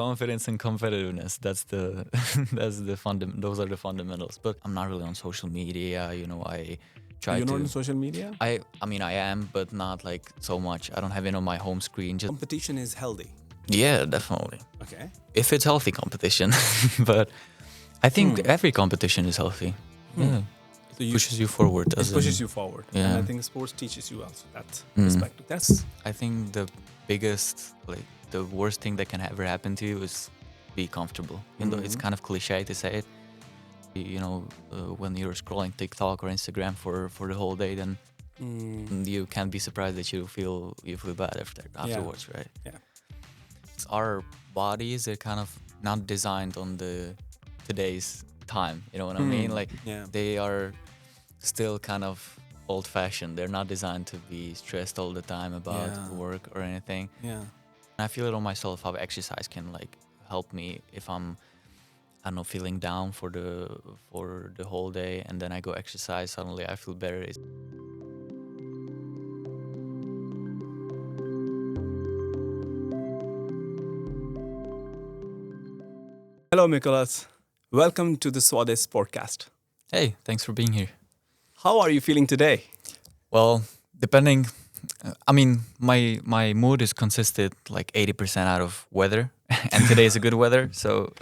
Confidence and competitiveness. That's the those are the fundamentals. But I'm not really on social media. I try You're not on to. social media? I mean, I am, but not like so much. I don't have it on my home screen. Just Competition is healthy. yeah, definitely. Okay. If it's healthy competition, but I think every competition is healthy. Yeah, So you, pushes you forward. it pushes you forward. And Yeah. I think sports teaches you also that Mm. respect. That's I think the biggest, like the worst thing that can ever happen to you is be comfortable. Even though it's kind of cliche to say it. When you're scrolling TikTok or Instagram for the whole day, then you can't be surprised that you feel bad afterwards, right? yeah. It's our bodies are kind of not designed on the today's time. You know what I mean? Like Yeah. they are still kind of old-fashioned. They're not designed to be stressed all the time about Yeah. work or anything. Yeah. And I feel it on myself how exercise can like help me if I don't know, feeling down for the whole day, and then I go exercise. Suddenly, I feel better. Hello, Nicholas. Welcome to the Swades podcast. Hey, thanks for being here. How are you feeling today? Well, depending, I mean, my mood is consisted like 80% out of weather, and today is a good weather, so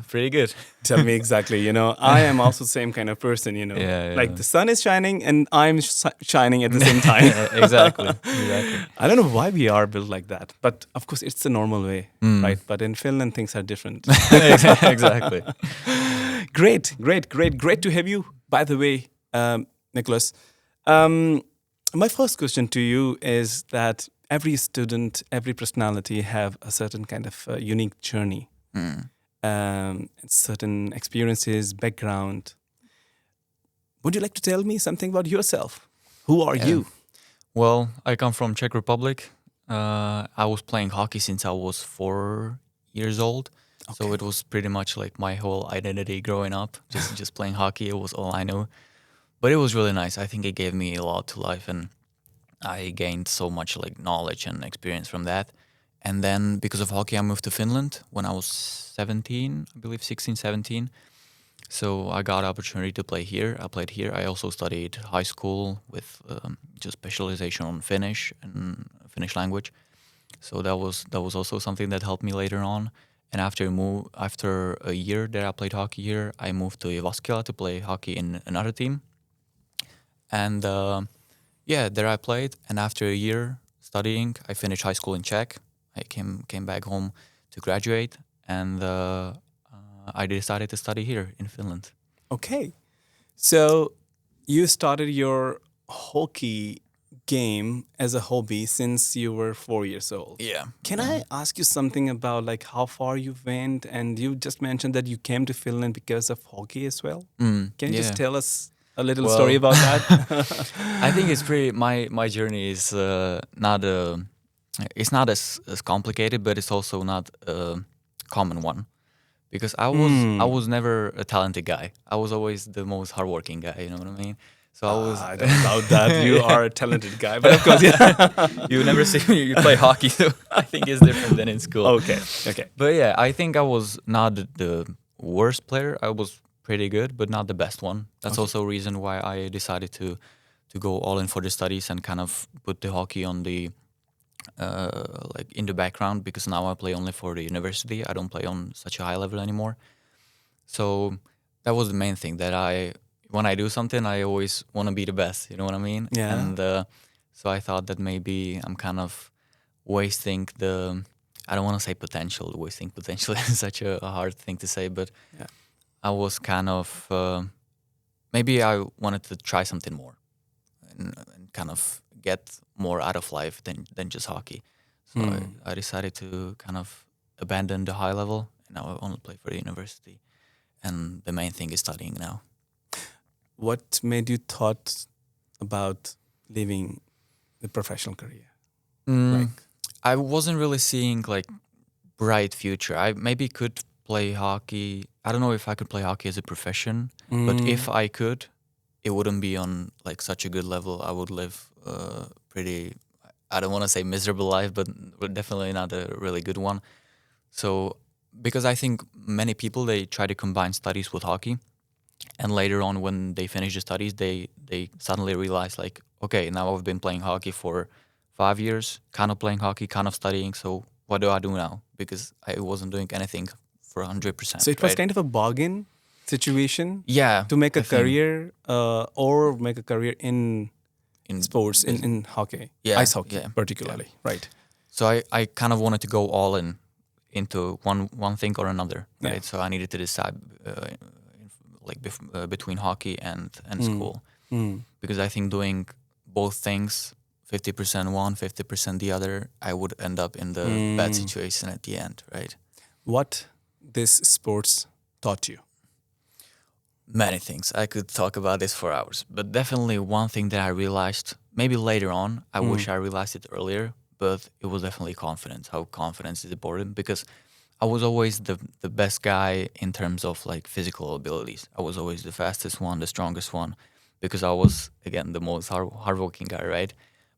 pretty good. Tell me exactly. I am also the same kind of person, Yeah. Like the sun is shining and I'm shining at the same time. Exactly. I don't know why we are built like that, but of course it's the normal way, right? But in Finland, things are different. Exactly. Great to have you. By the way, Nicholas, my first question to you is that every student, every personality have a certain kind of unique journey, certain experiences, background. Would you like to tell me something about yourself? Who are you? Well, I come from Czech Republic. I was playing hockey since I was 4 years old. So it was pretty much like my whole identity growing up, just playing hockey. It was all I knew. But it was really nice. I think it gave me a lot to life, and I gained so much like knowledge and experience from that. And then because of hockey, I moved to Finland when I was 17, I believe 16, 17. So I got opportunity to play here. I played here. I also studied high school with just specialization on Finnish and Finnish language. So that was also something that helped me later on. And after a year that I played hockey here, I moved to Jyväskylä to play hockey in another team. And there I played. And after a year studying, I finished high school in Czech. I came back home to graduate, and I decided to study here in Finland. Okay. So you started your hockey game as a hobby since you were 4 years old. Yeah. Can I ask you something about like how far you went? And you just mentioned that you came to Finland because of hockey as well. Can you just tell us a little story about that? I think it's pretty. My journey is not it's not as complicated, but it's also not a common one, because I was never a talented guy. I was always the most hardworking guy. You know what I mean? So I was. I don't doubt that you are a talented guy, but of course, yeah. You never see me. You play hockey, so I think it's different than in school. Okay. But yeah, I think I was not the worst player. I was pretty good, but not the best one. That's also a reason why I decided to go all in for the studies and kind of put the hockey on the like in the background, because now I play only for the university. I don't play on such a high level anymore. So that was the main thing, that when I do something, I always want to be the best. You know what I mean? Yeah. And so I thought that maybe I'm kind of wasting I don't want to say potential. Wasting potential is such a hard thing to say, but Yeah. I was kind of maybe I wanted to try something more and kind of get more out of life than just hockey. So I decided to kind of abandon the high level, and now I only play for the university. And the main thing is studying now. What made you thought about leaving the professional career? I wasn't really seeing like bright future. I maybe could play hockey. I don't know if I could play hockey as a profession, but if I could, it wouldn't be on like such a good level. I would live pretty, I don't want to say miserable life, but definitely not a really good one. So because I think many people, they try to combine studies with hockey, and later on when they finish the studies, they suddenly realize like, okay, now I've been playing hockey for 5 years, kind of playing hockey, kind of studying. So what do I do now? Because I wasn't doing anything for 100%. So it was right? kind of a bargain situation Yeah, to make a I think career or make a career in in sports, in hockey, Yeah, ice hockey yeah, particularly, right? So I kind of wanted to go all in into one thing or another, Yeah. right? So I needed to decide between hockey and school, because I think doing both things, 50% one, 50% the other, I would end up in the bad situation at the end, right? What this sports taught you? Many things. I could talk about this for hours, but definitely one thing that I realized, maybe later on, I wish I realized it earlier, but it was definitely confidence, how confidence is important, because I was always the best guy in terms of like physical abilities. I was always the fastest one, the strongest one, because I was, again, the most hardworking guy, right?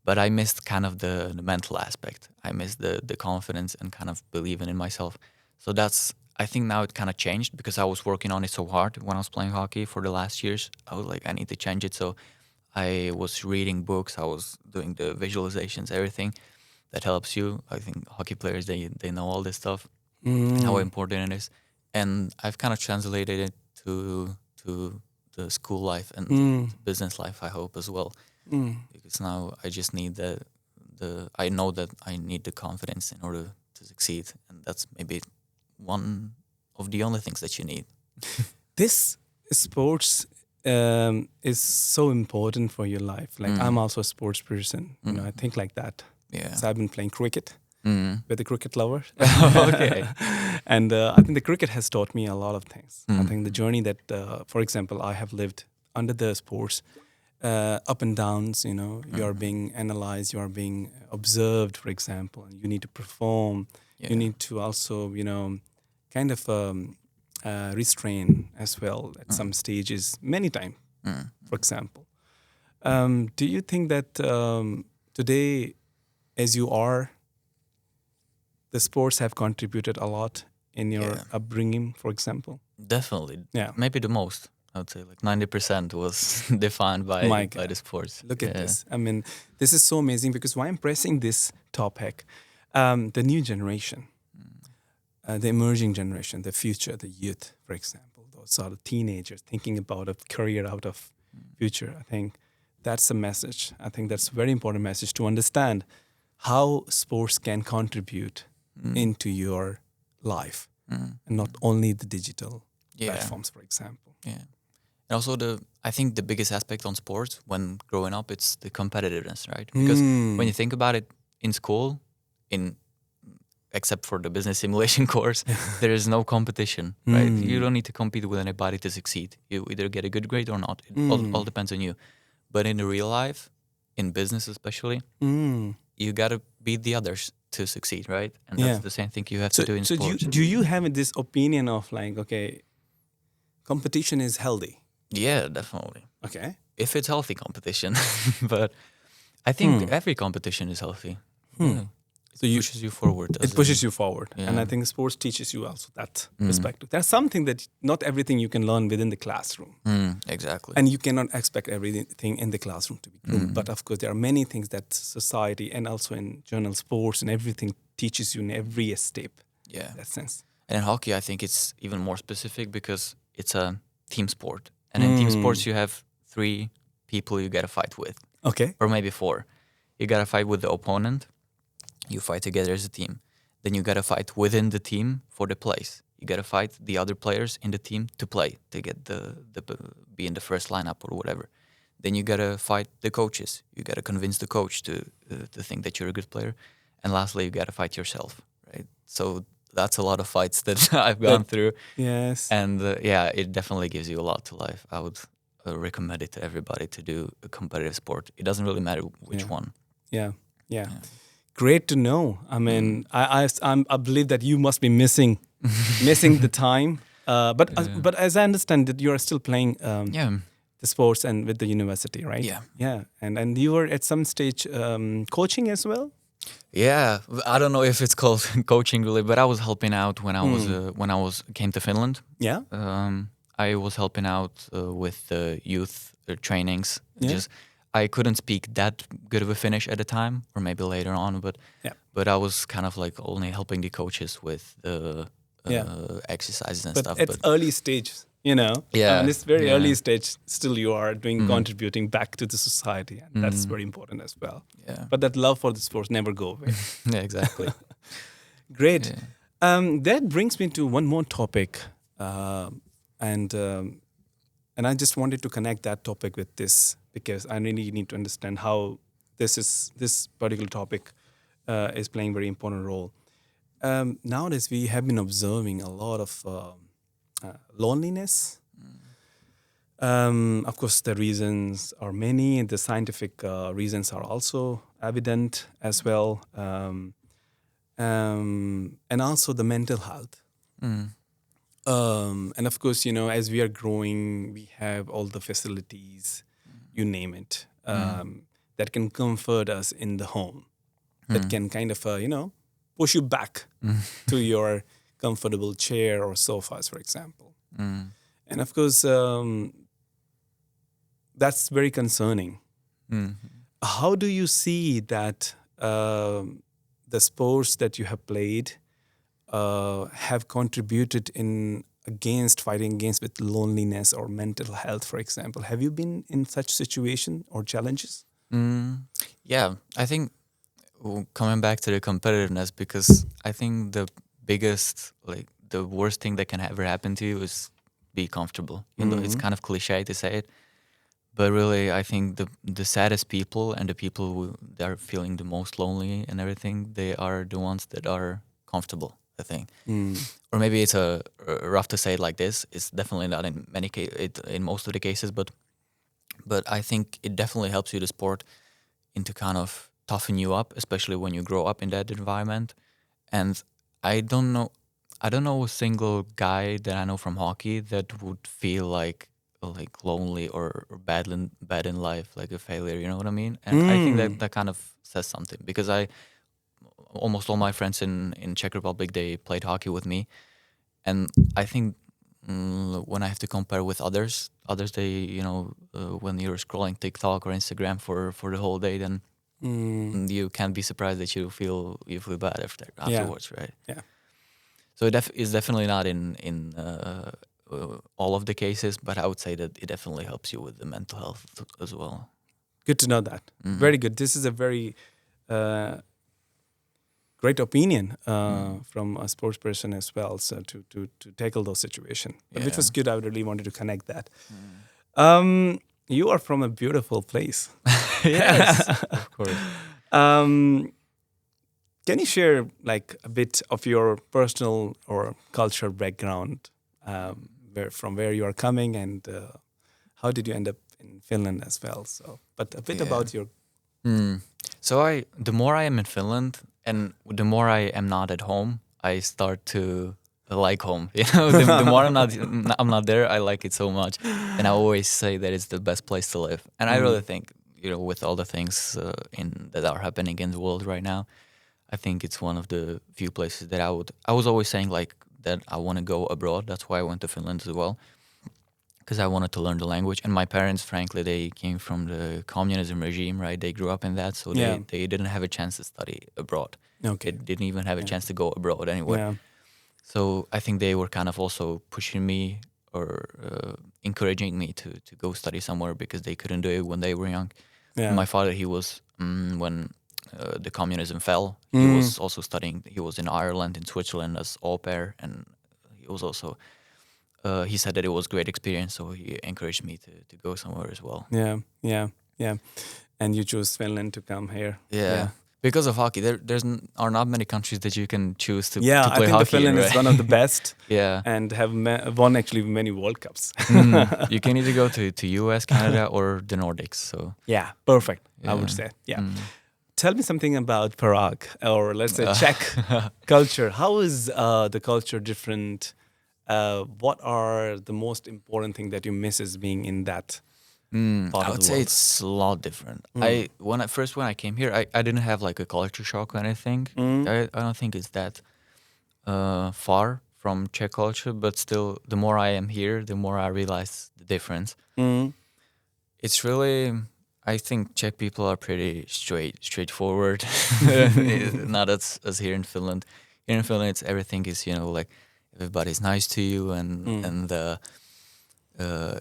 But I missed kind of the mental aspect. I missed the confidence and kind of believing in myself. So that's, I think now it kind of changed because I was working on it so hard when I was playing hockey for the last years. I was like, I need to change it. So I was reading books, I was doing the visualizations, everything that helps you. I think hockey players, they know all this stuff and how important it is. And I've kind of translated it to the school life and the business life, I hope, as well. Because now I just need I know that I need the confidence in order to succeed, and that's maybe one of the only things that you need. This sports is so important for your life. Like I'm also a sports person. You know, I think like that. Yeah. So I've been playing cricket with a cricket lover. Okay. And I think the cricket has taught me a lot of things. I think the journey that, for example, I have lived under the sports, up and downs, you know, you are being analyzed, you are being observed, for example, and you need to perform. Yeah. You need to also, you know, kind of restrain as well at some stages, many times, for example. Do you think that today, as you are, the sports have contributed a lot in your Yeah. upbringing, for example? Definitely. Yeah. Maybe the most. I would say like 90% was defined My by God. the sports. Look at Yeah. this. I mean, this is so amazing because why I'm pressing this topic, the new generation, the emerging generation, the future, the youth, for example, those are the teenagers thinking about a career out of future. I think that's a message. I think that's a very important message to understand how sports can contribute into your life, and not only the digital Yeah. platforms, for example. Yeah. And also I think the biggest aspect on sports when growing up, it's the competitiveness, right? Because when you think about it in school, except for the business simulation course, there is no competition, right? You don't need to compete with anybody to succeed. You either get a good grade or not. It all depends on you. But in the real life, in business especially, you got to beat the others to succeed, right? And that's the same thing you have to do in so sports. do you have this opinion of like, okay, competition is healthy? Yeah, definitely. Okay. If it's healthy competition. But I think every competition is healthy. Yeah. So It pushes you forward. it pushes you forward. And I Yeah. think sports teaches you also that perspective. There's something that not everything you can learn within the classroom. Exactly. And you cannot expect everything in the classroom to be groomed. But of course, there are many things that society and also in journal sports and everything teaches you in every step. Yeah. In that sense. And in hockey, I think it's even more specific because it's a team sport. And in team sports, you have 3 people you got to fight with, Okay. or maybe 4. You got to fight with the opponent. You fight together as a team. Then you got to fight within the team for the place. You got to fight the other players in the team to play, to get be in the first lineup or whatever. Then you got to fight the coaches. You got to convince the coach to think that you're a good player. And lastly, you got to fight yourself, right? So that's a lot of fights that I've gone through. Yes. And yeah, it definitely gives you a lot to life. I would recommend it to everybody to do a competitive sport. It doesn't really matter which one. Yeah. Great to know. I mean, I believe that you must be missing the time. But as I understand that you are still playing Yeah. the sports and with the university, right? Yeah. Yeah. And you were at some stage coaching as well? Yeah, I don't know if it's called coaching really, but I was helping out when I was came to Finland. Yeah. I was helping out with the youth trainings. Yeah. Just I couldn't speak that good of a Finnish at the time, or maybe later on, Yeah. but I was kind of like only helping the coaches with the Yeah. exercises and But stuff. it's But early stage, you know. Yeah, And it's very yeah. early stage. Still, you are doing contributing back to the society, and that's very important as well. yeah, But that love for the sports never go away. yeah, exactly. Great. Yeah. That brings me to one more topic, and and I just wanted to connect that topic with this because I really need to understand how this particular topic is playing very important role. Nowadays, we have been observing a lot of loneliness. Of course, the reasons are many, and the scientific reasons are also evident as well, and also the mental health. And of course, you know, as we are growing, we have all the facilities, you name it, that can comfort us in the home, that can kind of, you know, push you back to your comfortable chair or sofas, for example. And of course, that's very concerning. How do you see that the sports that you have played have contributed in fighting against with loneliness or mental health, for example? Have you been in such situation or challenges? Yeah, I think coming back to the competitiveness, because I think the biggest, like the worst thing that can ever happen to you is be comfortable. You know, it's kind of cliche to say it, but really, I think the saddest people and the people who that are feeling the most lonely and everything, they are the ones that are comfortable, I think. Or maybe it's rough to say it like this. It's definitely not in many in most of the cases, but I think it definitely helps you the sport into kind of toughen you up, especially when you grow up in that environment. And I don't know a single guy that I know from hockey that would feel like lonely or bad in life, like a failure. You know what I mean? And I think that kind of says something, because almost all my friends in Czech Republic, they played hockey with me, and I think when I have to compare with others, they, you know, when you're scrolling TikTok or Instagram for the whole day, then you can't be surprised that you feel bad afterwards, right? Yeah. So it is definitely not in all of the cases, but I would say that it definitely helps you with the mental health as well. Good to know that. Very good. This is a very great opinion from a sports person as well. So to tackle those situations, which was good. I really wanted to connect that. You are from a beautiful place. Yes, of course. Can you share like a bit of your personal or cultural background, from where you are coming, and how did you end up in Finland as well? So, but a bit about your. So the more I am in Finland, and the more I am not at home, I start to like home. You know, the more I'm not there, I like it so much, and I always say that it's the best place to live. And I really think, you know, with all the things that are happening in the world right now, I think it's one of the few places that I was always saying like that I want to go abroad. That's why I went to Finland as well, because I wanted to learn the language. And my parents, frankly, they came from the communism regime, right? They grew up in that, so they didn't have a chance to study abroad. Okay. They didn't even have a chance to go abroad anywhere. Yeah. So I think they were kind of also pushing me or encouraging me to go study somewhere, because they couldn't do it when they were young. Yeah. My father, he was when the communism fell, he was also studying. He was in Ireland, in Switzerland as au pair, and he was also. He said that it was a great experience, so he encouraged me to go somewhere as well. Yeah. And you chose Finland to come here. Yeah. Because of hockey, are not many countries that you can choose to Yeah, play I think hockey. Finland right? is one of the best. Yeah. And have won actually many World Cups. You can either go to US, Canada, or the Nordics. So Yeah, perfect. I would say. Yeah. Tell me something about Prague, or let's say Czech culture. How is the culture different? What are the most important thing that you miss as being in that part I of would the say world? it's a lot different. When I came here, I didn't have like a culture shock or anything. I don't think it's that far from Czech culture, but still, the more I am here, the more I realize the difference. Mm. It's really, I think Czech people are pretty straightforward. Not as here in Finland. Here in Finland, it's everything is like everybody's nice to you, uh,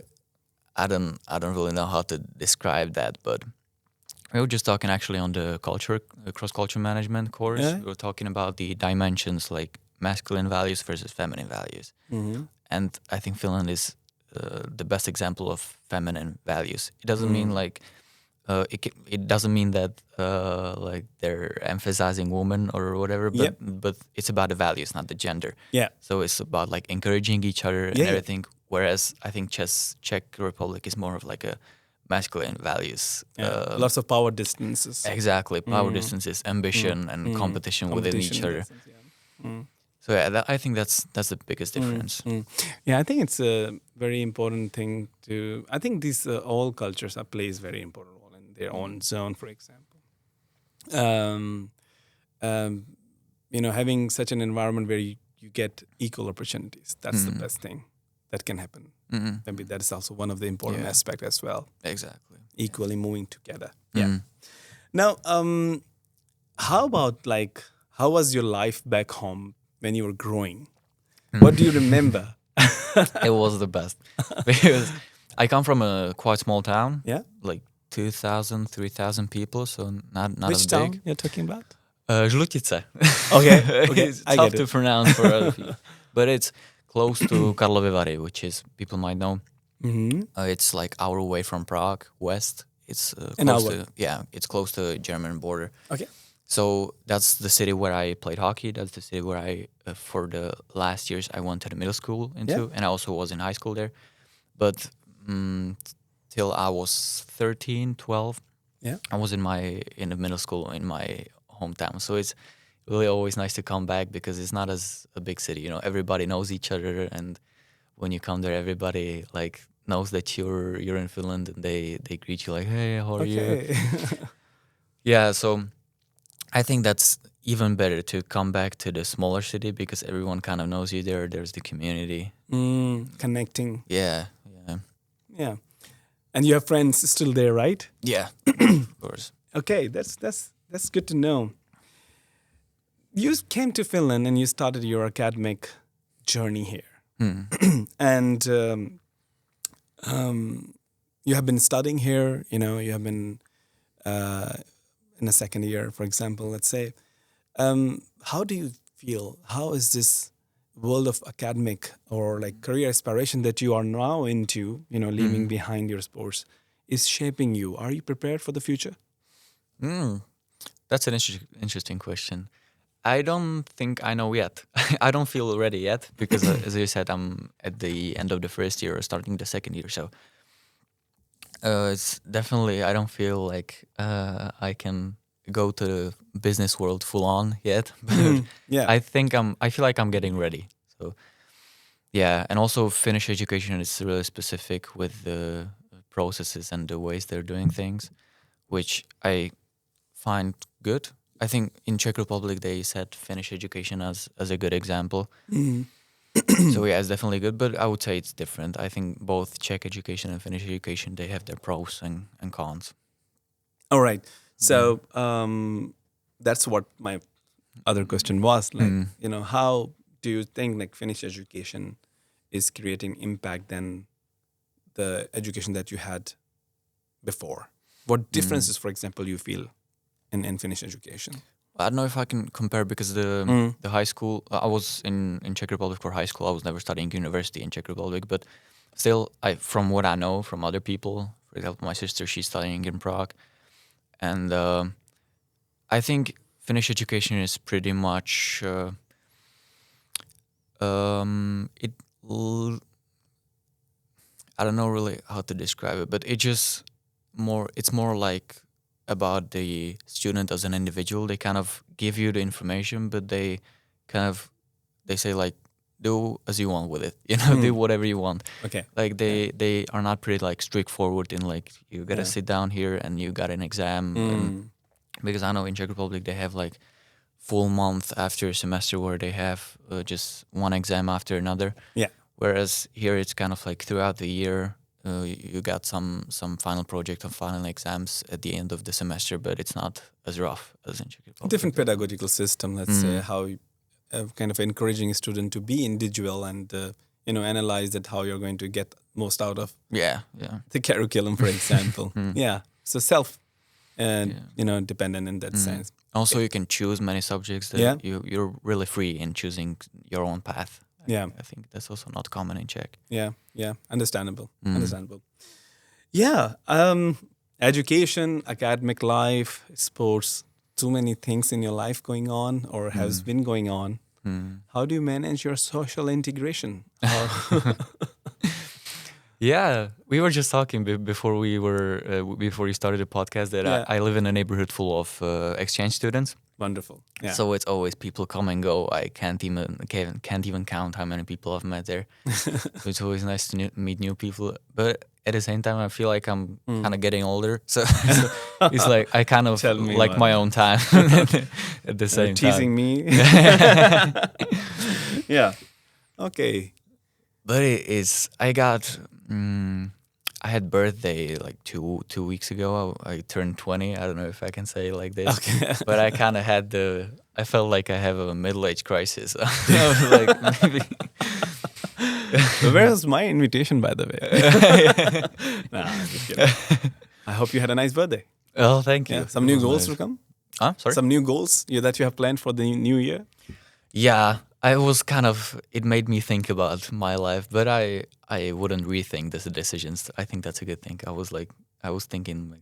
I don't really know how to describe that, but we were just talking actually on the cross culture management course. Yeah. We were talking about the dimensions like masculine values versus feminine values, and I think Finland is the best example of feminine values. It doesn't mean like it doesn't mean that like they're emphasizing women or whatever, Yep. but it's about the values, not the gender. Yeah. So it's about like encouraging each other and Yeah. everything. Whereas I think Czech Republic is more of like a masculine values. Yeah. Lots of power distances. Exactly, power distances, ambition, and competition within each Competition other. distance, yeah. So yeah, I think that's the biggest difference. Yeah, I think it's a very important thing to. I think these all cultures plays very important role in their own zone, for example. Um, um, having such an environment where you get equal opportunities, that's the best thing that can happen. Maybe that is also one of the important Yeah. aspects as well. Exactly. Equally moving together. Yeah. Now, how about like how was your life back home when you were growing? What do you remember? It was the best because I come from a quite small town. Yeah. Like 2,000, 3,000 people, so not Which as town big. you're talking about? Žlutice. Okay, okay, It's I tough get to it. pronounce for other people, but it's close to Karlovy Vary, which is people might know. It's like hour away from Prague, west. It's An close hour. to it's close to German border. Okay. So that's the city where I played hockey. That's the city where I, for the last years, I went to the middle school into, Yeah. and I also was in high school there. But till I was 13, 12, Yeah. I was in the middle school in my hometown. So it's really always nice to come back because it's not as a big city. Everybody knows each other, and when you come there, everybody like knows that you're in Finland, and they greet you like, "Hey, how are you?" Okay. Yeah, so I think that's even better to come back to the smaller city because everyone kind of knows you there. There's the community. Connecting. Yeah, yeah, Yeah. And you have friends still there, right? yeah. Of course. Okay, that's good to know. You came to Finland and you started your academic journey here, and you have been studying here. You have been in a second year, for example. Let's say, how do you feel? How is this world of academic or like career aspiration that you are now into? Leaving behind your sports, is shaping you. Are you prepared for the future? That's an interesting question. I don't think I know yet. I don't feel ready yet because, as you said, I'm at the end of the first year or starting the second year. So it's definitely, I don't feel like I can go to the business world full on yet. But Yeah. I feel like I'm getting ready. So yeah, and also Finnish education is really specific with the processes and the ways they're doing things, which I find good. I think in Czech Republic they set Finnish education as a good example. So yeah, it's definitely good, but I would say it's different. I think both Czech education and Finnish education, they have their pros and cons. All right. So that's what my other question was. Like, how do you think like Finnish education is creating impact than the education that you had before? What differences, for example, you feel in Finnish education? I don't know if I can compare because the high school, I was in Czech Republic for high school. I was never studying university in Czech Republic, but still, from what I know from other people, for example, my sister, she's studying in Prague, and I think Finnish education is pretty much I don't know really how to describe it, but it's more like about the student as an individual. They kind of give you the information, but they say like do as you want with it. You know, do whatever you want. Okay. Like they are not pretty like straightforward in like you gotta sit down here and you got an exam. And because I know in Czech Republic they have like full month after a semester where they have just one exam after another. Yeah. Whereas here it's kind of like throughout the year. You got some final project or final exams at the end of the semester, but it's not as rough as in Czech Republic. Different pedagogical system, let's say, how kind of encouraging a student to be individual and analyze that how you're going to get most out of Yeah. the curriculum, for example. Yeah, so self and dependent in that sense. Also, you can choose many subjects. That Yeah. you're really free in choosing your own path. Yeah. I think that's also not common in Czech. Yeah, understandable. Yeah, education, academic life, sports, too many things in your life going on or has been going on. How do you manage your social integration? Yeah, we were just talking before before you started the podcast that I live in a neighborhood full of exchange students. Wonderful. Yeah. So it's always people come and go. I can't even count how many people I've met there. So it's always nice to meet new people. But at the same time, I feel like I'm kind of getting older. So it's like I kind of Tell me like about my own time at the same teasing time. me. Yeah. Okay. But I had birthday like two weeks ago. I turned 20. I don't know if I can say it like this. Okay. But I kind of I felt like I have a middle-age crisis. I was like, maybe. Where's my invitation, by the way? Nah, I'm just kidding. I hope you had a nice birthday. Oh, thank you. Yeah. Some new goals to come? Sorry? Some new goals that you have planned for the new year? Yeah, it made me think about my life, but I wouldn't rethink the decisions. I think that's a good thing. I was thinking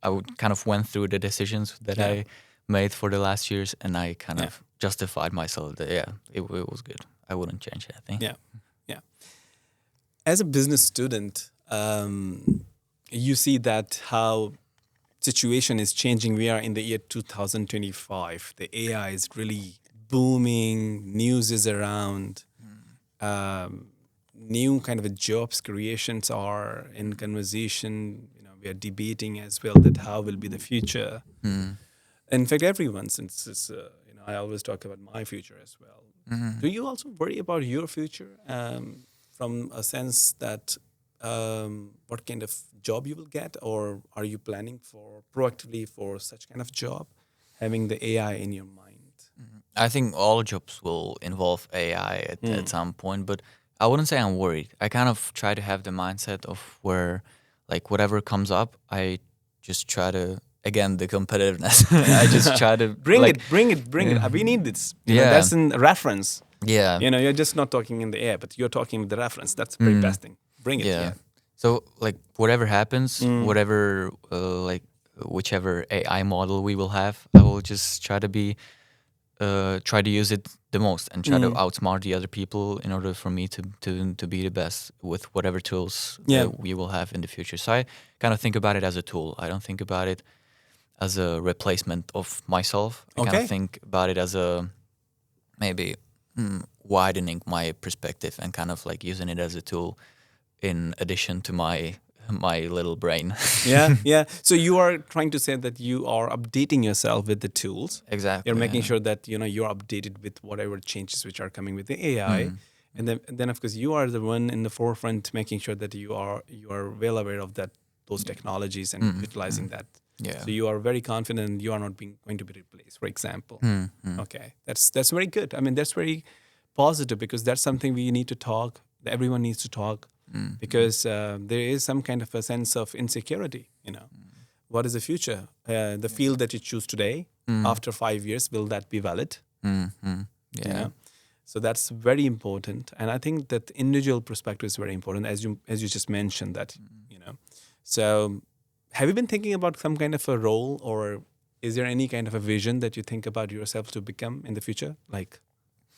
I would kind of went through the decisions that I made for the last years, and I kind of justified myself that it was good. I wouldn't change anything. Yeah. As a business student, you see that how situation is changing. We are in the year 2025. The AI is really booming. News is around. New kind of jobs creations are in conversation. We are debating as well that how will be the future. In fact, everyone, since it's, I always talk about my future as well. Do you also worry about your future from a sense that what kind of job you will get, or are you planning proactively for such kind of job, having the AI in your mind? I think all jobs will involve AI at some point, but I wouldn't say I'm worried. I kind of try to have the mindset of where, like, whatever comes up, I just try to, again, the competitiveness. I just try to bring it. We need this. That's in reference. Yeah. You're just not talking in the air, but you're talking with the reference. That's the very best thing. Bring it. Yeah. So, like, whatever happens, whatever, whichever AI model we will have, I will just try to use it the most and try to outsmart the other people in order for me to be the best with whatever tools that we will have in the future. So I kind of think about it as a tool. I don't think about it as a replacement of myself. I kind of think about it as a maybe widening my perspective and kind of like using it as a tool in addition to my little brain. Yeah. So you are trying to say that you are updating yourself with the tools. Exactly. You're making sure that you're updated with whatever changes which are coming with the AI, and then of course you are the one in the forefront, making sure that you are well aware of those technologies and utilizing that. Yeah. So you are very confident you are not going to be replaced, for example. Okay, that's very good. I mean, that's very positive because that's something we need to talk. Everyone needs to talk. Because there is some kind of a sense of insecurity, What is the future? The field that you choose today, after 5 years, will that be valid? Yeah. So that's very important. And I think that individual perspective is very important, as you just mentioned that, So have you been thinking about some kind of a role, or is there any kind of a vision that you think about yourself to become in the future? Like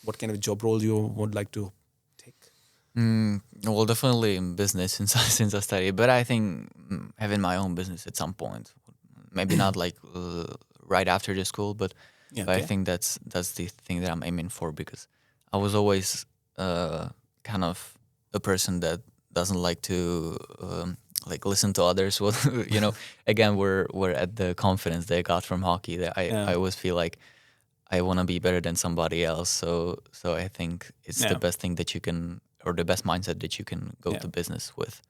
what kind of job role you would like to take? Well, definitely in business since I studied, but I think having my own business at some point, maybe not like right after the school, but I think that's the thing that I'm aiming for because I was always kind of a person that doesn't like to like listen to others. Well, again, we're at the confidence that I got from hockey. That Yeah. I always feel like I want to be better than somebody else. So I think it's the Yeah. best thing that you can, or the best mindset that you can go Yeah. to business with.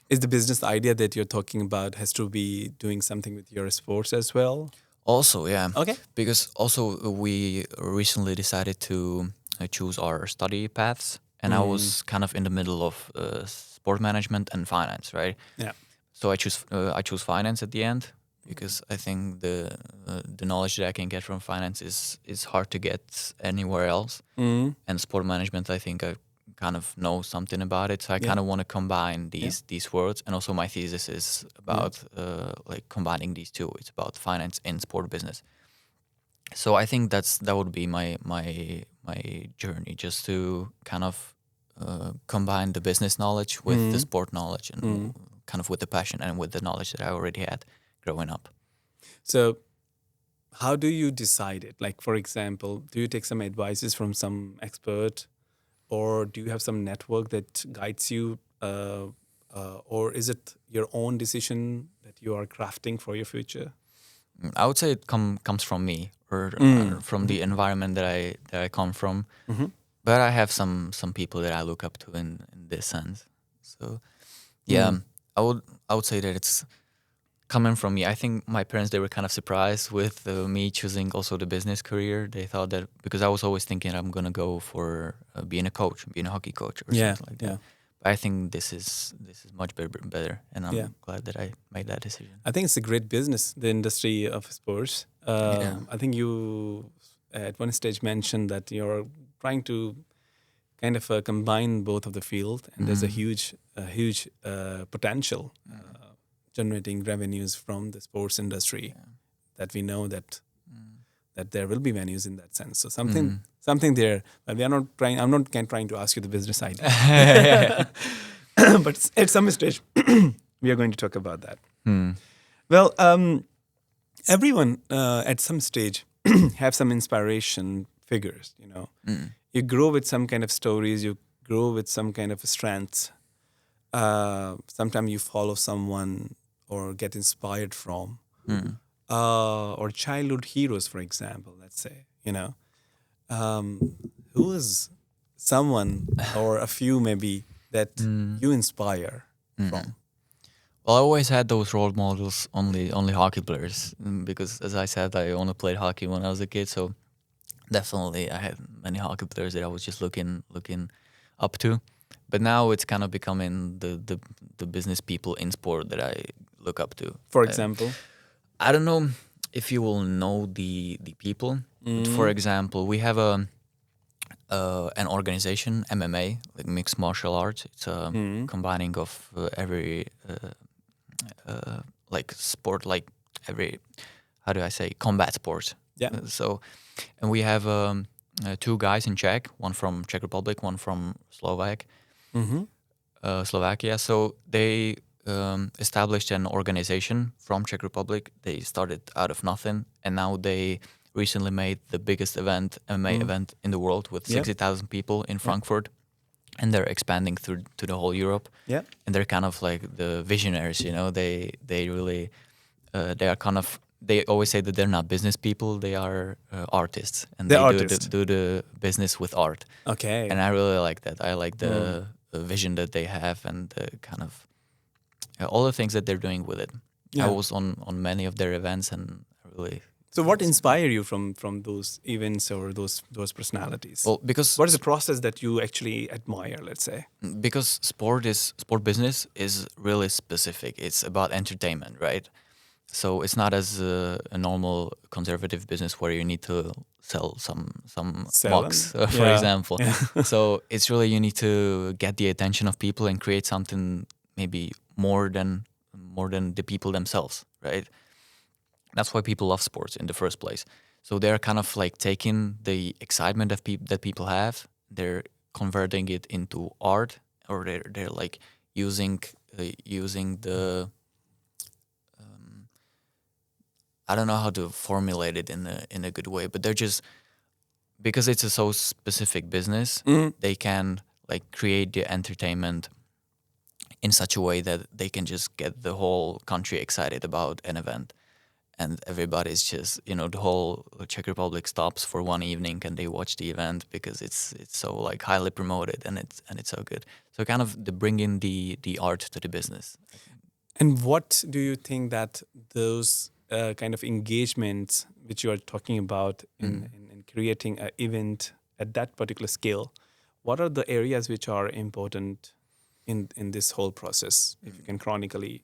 Is the business idea that you're talking about has to be doing something with your sports as well? Also, yeah, Okay. because also we recently decided to choose our study paths, and I was kind of in the middle of sport management and finance, right? Yeah. So I choose finance at the end because I think the knowledge that I can get from finance is hard to get anywhere else. Mm. And sport management, I think I kind of know something about it. So I Yeah. kind of want to combine Yeah. these worlds. And also my thesis is about like combining these two. It's about finance and sport business. So I think that would be my journey, just to kind of combine the business knowledge with the sport knowledge and kind of with the passion and with the knowledge that I already had growing up. So, how do you decide it? Like, for example, do you take some advices from some expert, or do you have some network that guides you, or is it your own decision that you are crafting for your future? I would say it comes from me or from the environment that I come from. But I have some people that I look up to in this sense. So yeah, I would say that it's coming from me. I think my parents, they were kind of surprised with me choosing also the business career. They thought that because I was always thinking I'm gonna go for being a coach, being a hockey coach or Yeah. something like Yeah. that. But I think this is much better, and I'm Yeah. glad that I made that decision. I think it's a great business, the industry of sports. Yeah. I think you at one stage mentioned that you're trying to kind of combine both of the field, and there's a huge potential generating revenues from the sports industry. That we know that there will be venues in that sense. So something there. But we are not trying. I'm not trying to ask you the business idea, but at some stage we are going to talk about that. Well, everyone at some stage have some inspiration figures. You grow with some kind of stories. You grow with some kind of strengths. Sometimes you follow someone or get inspired from, or childhood heroes, for example. Let's say, who is someone or a few maybe that you inspire from? Well, I always had those role models, only hockey players, because as I said, I only played hockey when I was a kid. So definitely, I had many hockey players that I was just looking up to. But now it's kind of becoming the business people in sport that I look up to. For example, I don't know if you will know the people. But for example, we have an organization, MMA, like mixed martial arts. It's a combining of every like sport, like every, how do I say, combat sports. Yeah. So, and we have two guys in Czech, one from Czech Republic, one from Slovakia. So they established an organization from Czech Republic. They started out of nothing, and now they recently made the biggest event, MMA event in the world, with 60,000 people in Frankfurt, and they're expanding to the whole Europe. Yeah. And they're kind of like the visionaries. They really they are kind of. They always say that they're not business people; they are artists, and They're they artists. do the business with art. Okay. And I really like that. I like the vision that they have and the kind of all the things that they're doing with it. Yeah. I was on many of their events, and I really. So, what inspired you from those events or those personalities? Well, because What is the process that you actually admire? Let's say. because sport business is really specific. It's about entertainment, right? So it's not as a normal conservative business where you need to sell some Sell mugs, them. for Yeah. example. Yeah. So it's really, you need to get the attention of people and create something maybe more than the people themselves, right? That's why people love sports in the first place. So they're kind of like taking the excitement that people have, they're converting it into art, or they're like using the I don't know how to formulate it in a good way, but they're just because it's a so specific business, they can like create the entertainment in such a way that they can just get the whole country excited about an event, and everybody's just, you know, the whole Czech Republic stops for one evening and they watch the event because it's so like highly promoted and it's so good. So kind of the bringing the art to the business. And what do you think that those kind of engagements which you are talking about in creating an event at that particular scale, what are the areas which are important in this whole process, if you can chronically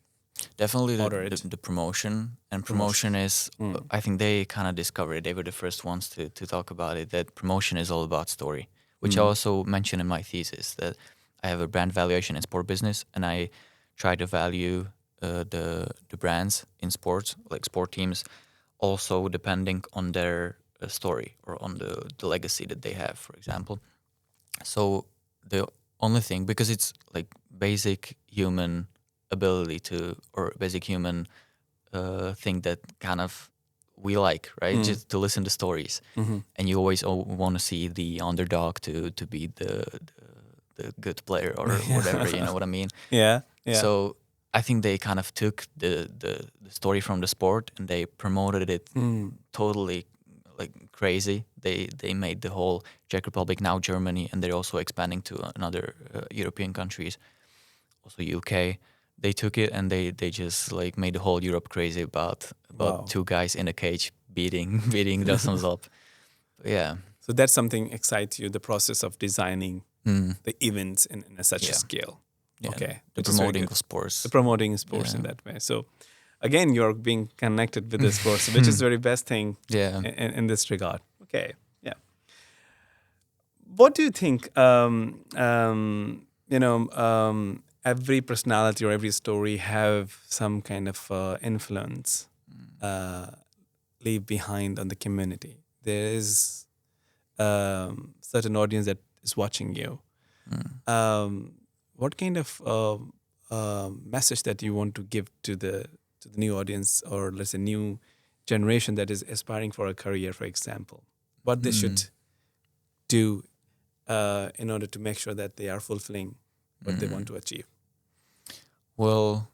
Definitely order it? the promotion. And promotion is, I think they kind of discovered it. They were the first ones to talk about it, that promotion is all about story, which I also mentioned in my thesis, that I have a brand valuation in sport business, and I try to value the brands in sports, like sport teams, also depending on their story or on the legacy that they have, for example. So the only thing, because it's like basic human ability to, or basic human thing that kind of we like, right? Just to listen to stories, and you always want to see the underdog to be the good player or whatever. You know what I mean? Yeah. So I think they kind of took the story from the sport and they promoted it totally like crazy. They made the whole Czech Republic, now Germany, and they're also expanding to another European countries, also UK. They took it and they just like made the whole Europe crazy about Wow. two guys in a cage beating themselves up. But yeah. So that's something excites you, the process of designing the events in such a Yeah. scale. Yeah, Okay. the which is very promoting good. of sports. The promoting sports in that way. So again, you're being connected with the sports, which is the very best thing Yeah. in this regard. Okay. Yeah. What do you think? Every personality or every story have some kind of influence leave behind on the community. There is certain audience that is watching you. What kind of message that you want to give to the new audience, or let's say new generation that is aspiring for a career, for example? What they should do in order to make sure that they are fulfilling what they want to achieve? Well,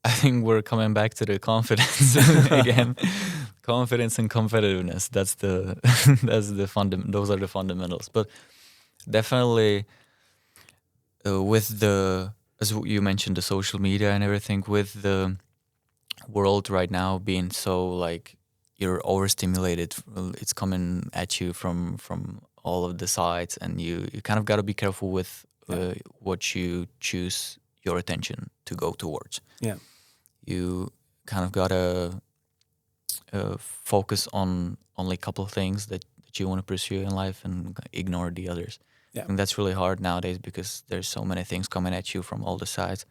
I think we're coming back to the confidence again. Confidence and competitiveness. That's the those are the fundamentals. But definitely with the, as you mentioned, the social media and everything, with the world right now being so like you're overstimulated, it's coming at you from all of the sides, and you kind of got to be careful with what you choose your attention to go towards. Yeah. You kind of got to focus on only a couple of things that you want to pursue in life and ignore the others. Yeah. And that's really hard nowadays because there's so many things coming at you from all the sides.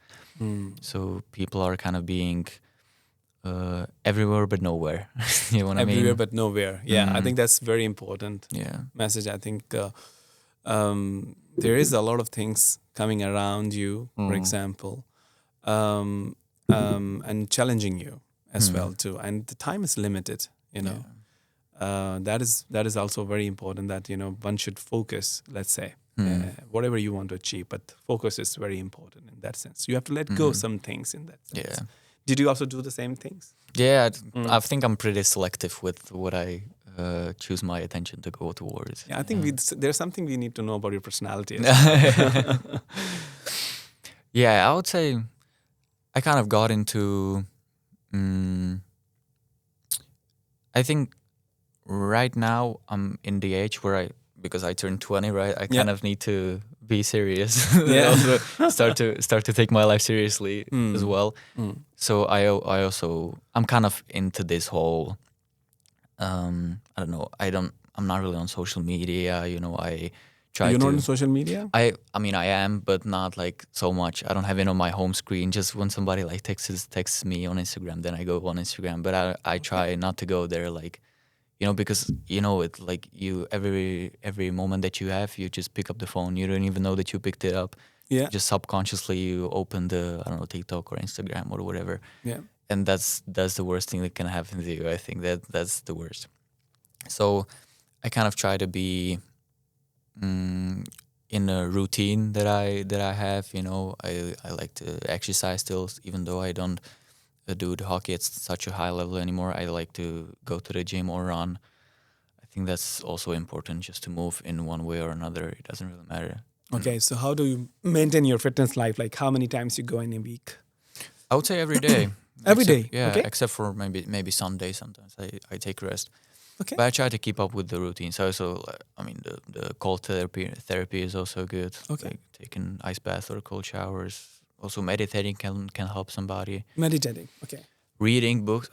So people are kind of being everywhere but nowhere. You know what I mean? Everywhere but nowhere. Yeah, I think that's very important message. I think there is a lot of things coming around you, for example, and challenging you as well too. And the time is limited. That is also very important. That one should focus. Let's say whatever you want to achieve, but focus is very important in that sense. You have to let go some things in that sense. Yeah. Did you also do the same things? Yeah, I think I'm pretty selective with what I choose my attention to go towards. Yeah, I think there's something we need to know about your personality. As well. Yeah, I would say I kind of got into. I think right now I'm in the age where because I turned 20, right? I kind of need to be serious. Yeah. Also start to take my life seriously as well. So I'm kind of into this whole. I don't know. I'm not really on social media. I try. You're not on social media? I mean, I am, but not like so much. I don't have it on my home screen. Just when somebody like texts me on Instagram, then I go on Instagram. But I try not to go there, like, because it like you every moment that you have, you just pick up the phone. You don't even know that you picked it up. Yeah. Just subconsciously you open the TikTok or Instagram or whatever. Yeah. And that's the worst thing that can happen to you. I think that's the worst. So I kind of try to be in a routine that I have. I like to exercise still, even though I don't do the hockey at such a high level anymore. I like to go to the gym or run. I think that's also important, just to move in one way or another. It doesn't really matter. Okay, so how do you maintain your fitness life? Like how many times you go in a week? I would say every day. Every Except- day, Yeah, okay. except for maybe Sunday. Sometimes I take rest. Okay. But I try to keep up with the routine. So the cold therapy is also good. Okay. Like taking ice baths or cold showers. Also meditating can help somebody. Meditating. Okay. Reading books,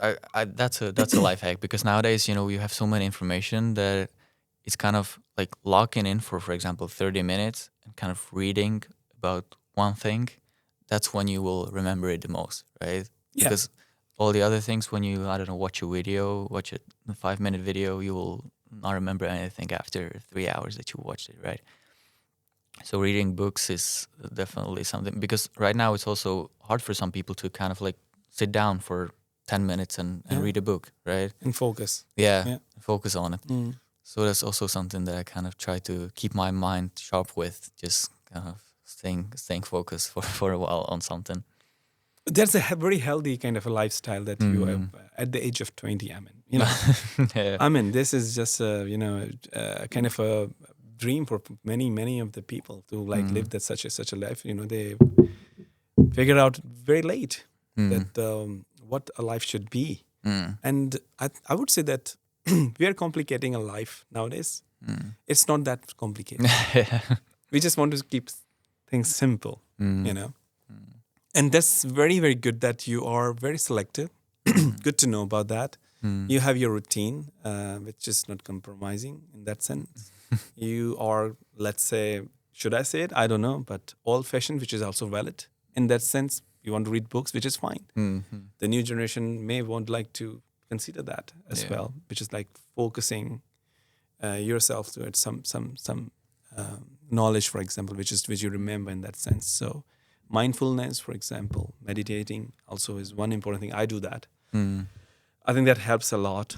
that's a life hack, because nowadays you have so much information that it's kind of like locking in for example 30 minutes and kind of reading about one thing. That's when you will remember it the most, right? Yeah. Because all the other things, when you, I don't know, watch a 5-minute video, you will not remember anything after 3 hours that you watched it, right? So reading books is definitely something, because right now it's also hard for some people to kind of like sit down for 10 minutes and Yeah. read a book, right? And focus. Yeah, Yeah. focus on it. Mm. So that's also something that I kind of try to keep my mind sharp with, just kind of staying focused for a while on something. There's a very healthy kind of a lifestyle that you have at the age of 20. I mean, Yeah. I mean, this is just kind of a dream for many of the people to like live that such a life. They figure out very late that what a life should be. And I would say that we are complicating a life nowadays. It's not that complicated. We just want to keep things simple, And that's very, very good that you are very selective. Good to know about that. You have your routine, which is not compromising in that sense. You are, let's say, should I say it? I don't know, but old-fashioned, which is also valid. In that sense, you want to read books, which is fine. The new generation may want like to consider that as well, which is like focusing yourself to it, some knowledge, for example, which you remember in that sense. So mindfulness, for example, meditating also is one important thing. I do that. I think that helps a lot.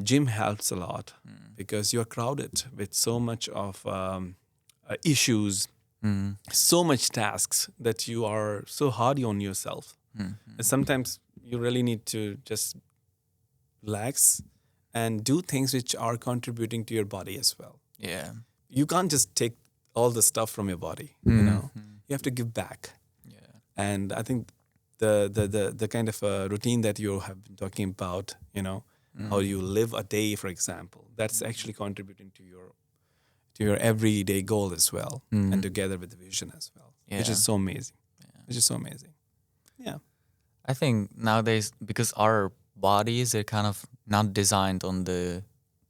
Gym helps a lot because you're crowded with so much of issues, so much tasks that you are so hard on yourself. And sometimes you really need to just relax and do things which are contributing to your body as well. Yeah. You can't just take all the stuff from your body, You have to give back. Yeah. And I think the kind of routine that you have been talking about, how you live a day, for example, that's actually contributing to your everyday goal as well, and together with the vision as well, which is so amazing. Which is so amazing. Yeah. I think nowadays, because our bodies are kind of not designed on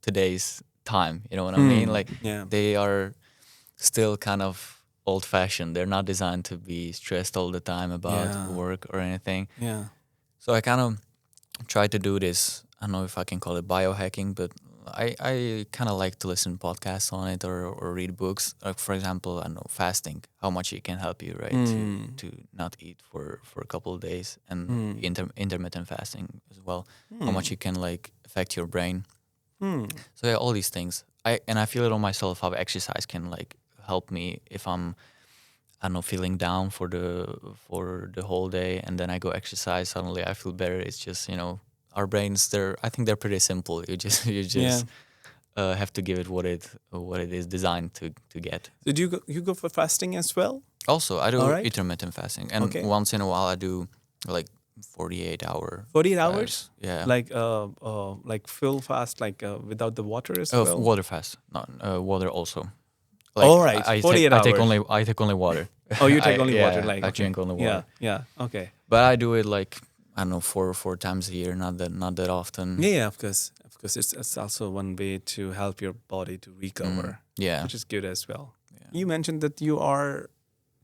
today's time, you know what I mean? Like they are still kind of old-fashioned. They're not designed to be stressed all the time about work or anything. Yeah. So I kind of try to do this. I don't know if I can call it biohacking, but I kind of like to listen to podcasts on it or read books. Like for example, I don't know, fasting, how much it can help you, right? To not eat for a couple of days, and intermittent fasting as well. How much it can like affect your brain. So yeah, all these things. I feel it on myself how exercise can like help me if I'm, I don't know, feeling down for the whole day, and then I go exercise. Suddenly I feel better. It's just our brains. I think they're pretty simple. You just have to give it what it is designed to get. So do you go for fasting as well? Also, I do All right. intermittent fasting, and once in a while I do like 48 hour. 48 hours? Yeah. Like full fast, like without the water as well? Water fast, not water also. All right, 48 hours. I take only water. Oh, you take only water, I okay. drink only water. Yeah, okay. But I do it like, I don't know, four times a year, not that often. Yeah, of course. It's also one way to help your body to recover. Yeah. Which is good as well. Yeah. You mentioned that you are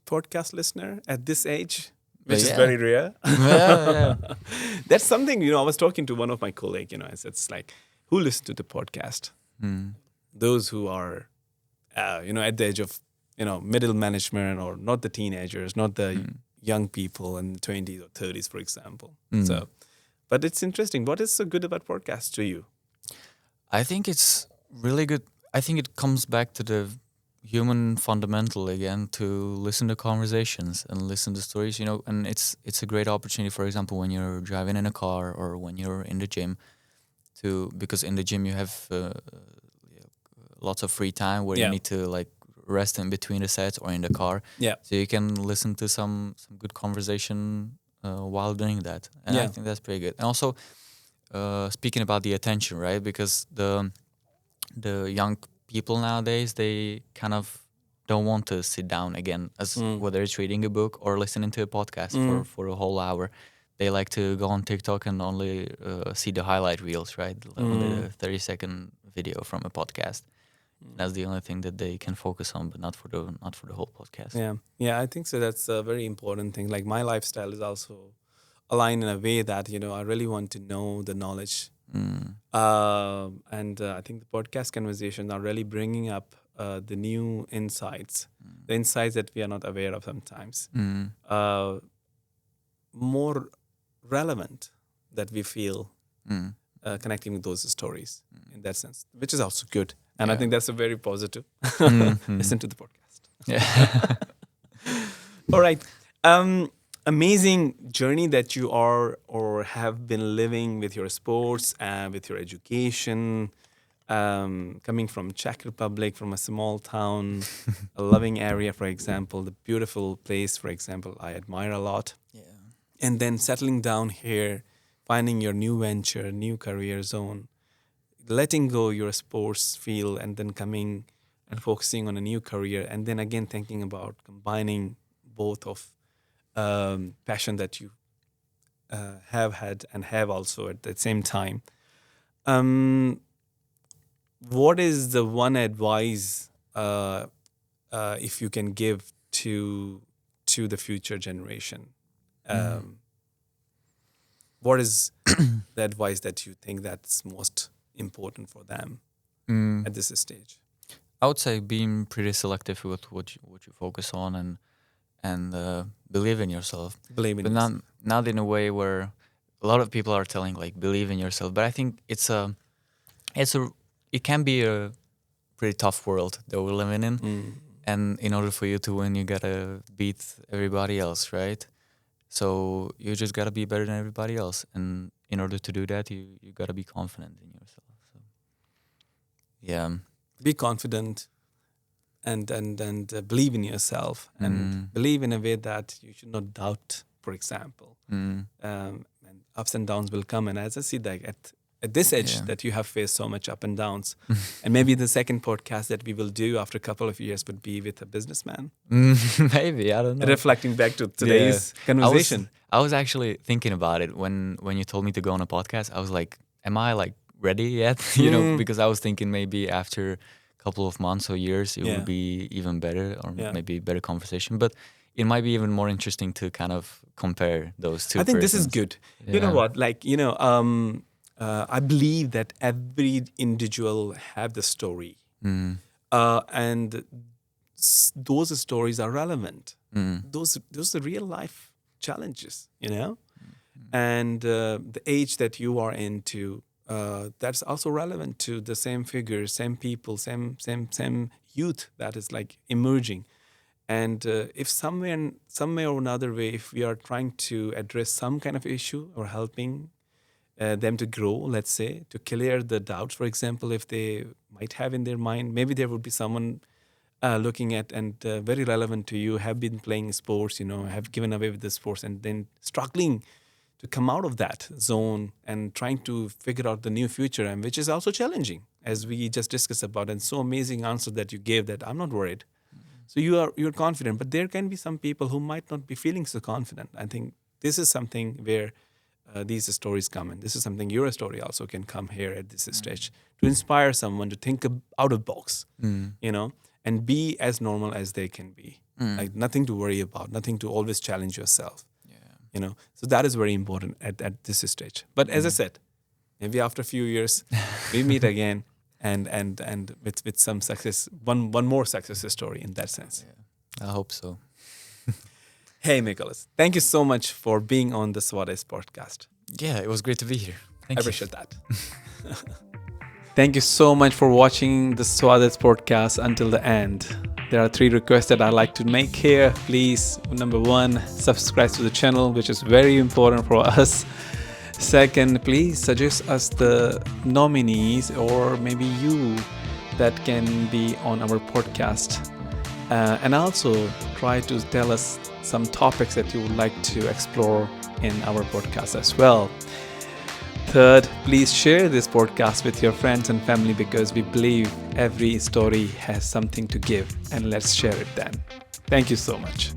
podcast listener at this age, which is very rare. Yeah. That's something, I was talking to one of my colleagues, it's like, who listens to the podcast? Those who are, at the age of, middle management, or not the teenagers, not the young people in the 20s or 30s, for example. So, but it's interesting. What is so good about podcasts to you? I think it's really good. I think it comes back to the human fundamental again, to listen to conversations and listen to stories, and it's a great opportunity, for example, when you're driving in a car or when you're in the gym, because in the gym you have lots of free time where you need to like rest in between the sets or in the car. Yeah. So you can listen to some good conversation while doing that. And I think that's pretty good. And also, speaking about the attention, right? Because the young people nowadays, they kind of don't want to sit down again, as whether it's reading a book or listening to a podcast for a whole hour. They like to go on TikTok and only see the highlight reels, right? Only the 30-second video from a podcast. That's the only thing that they can focus on, but not for the whole podcast. Yeah, I think so. That's a very important thing. Like my lifestyle is also aligned in a way that I really want to know the knowledge, and I think the podcast conversations are really bringing up the new insights, the insights that we are not aware of sometimes, more relevant that we feel connecting with those stories in that sense, which is also good. And I think that's a very positive. Listen to the podcast. Yeah. All right. Amazing journey that you are or have been living with your sports and with your education. Coming from Czech Republic, from a small town, a loving area, for example, the beautiful place, for example, I admire a lot. Yeah. And then settling down here, finding your new venture, new career zone, letting go your sports field, and then coming and focusing on a new career, and then again thinking about combining both of passion that you have had and have also at the same time. What is the one advice if you can give to the future generation? What is the advice that you think that's most important for them at this stage? I would say being pretty selective with what you focus on, and believe in yourself. Believe in yourself. Not in a way where a lot of people are telling like believe in yourself, but I think it can be a pretty tough world that we're living in, and in order for you to win, you gotta beat everybody else, right? So you just gotta be better than everybody else, and in order to do that, you gotta be confident in yourself. So, yeah, be confident, and believe in yourself, and believe in a way that you should not doubt. For example, and ups and downs will come, and as I see that at this age that you have faced so much up and downs, and maybe the second podcast that we will do after a couple of years would be with a businessman. Maybe, I don't know. Reflecting back to today's conversation. I was actually thinking about it when you told me to go on a podcast. I was like, am I like ready yet? Because I was thinking maybe after a couple of months or years, it would be even better, or maybe better conversation. But it might be even more interesting to kind of compare those two. I think this is good. Yeah. You know what? Like, I believe that every individual have the story, and those stories are relevant. Those are real life challenges, and the age that you are into, that's also relevant to the same figures, same people, same youth that is like emerging. And if some way or another way, if we are trying to address some kind of issue or helping them to grow, let's say, to clear the doubts, for example, if they might have in their mind, maybe there would be someone looking at and very relevant to you, have been playing sports, have given away with the sports, and then struggling to come out of that zone and trying to figure out the new future, and which is also challenging, as we just discussed about. And so amazing answer that you gave, that I'm not worried. So you're confident, but there can be some people who might not be feeling so confident. I think this is something where these stories come in. This is something your story also can come here at this stage to inspire someone to think out of box, and be as normal as they can be. Like nothing to worry about, nothing to always challenge yourself. So that is very important at this stage. But as I said, maybe after a few years we meet again, and with some success, one more success story in that sense. Yeah, I hope so. Hey, Nicholas, thank you so much for being on the Swades podcast. Yeah, it was great to be here. Thank you. I appreciate that. Thank you so much for watching the Swadits podcast until the end. There are 3 requests that I'd like to make here. Please, number 1, subscribe to the channel, which is very important for us. Second, please suggest us the nominees or maybe you that can be on our podcast. And also try to tell us some topics that you would like to explore in our podcast as well. Third, please share this podcast with your friends and family because we believe every story has something to give, and let's share it then. Thank you so much.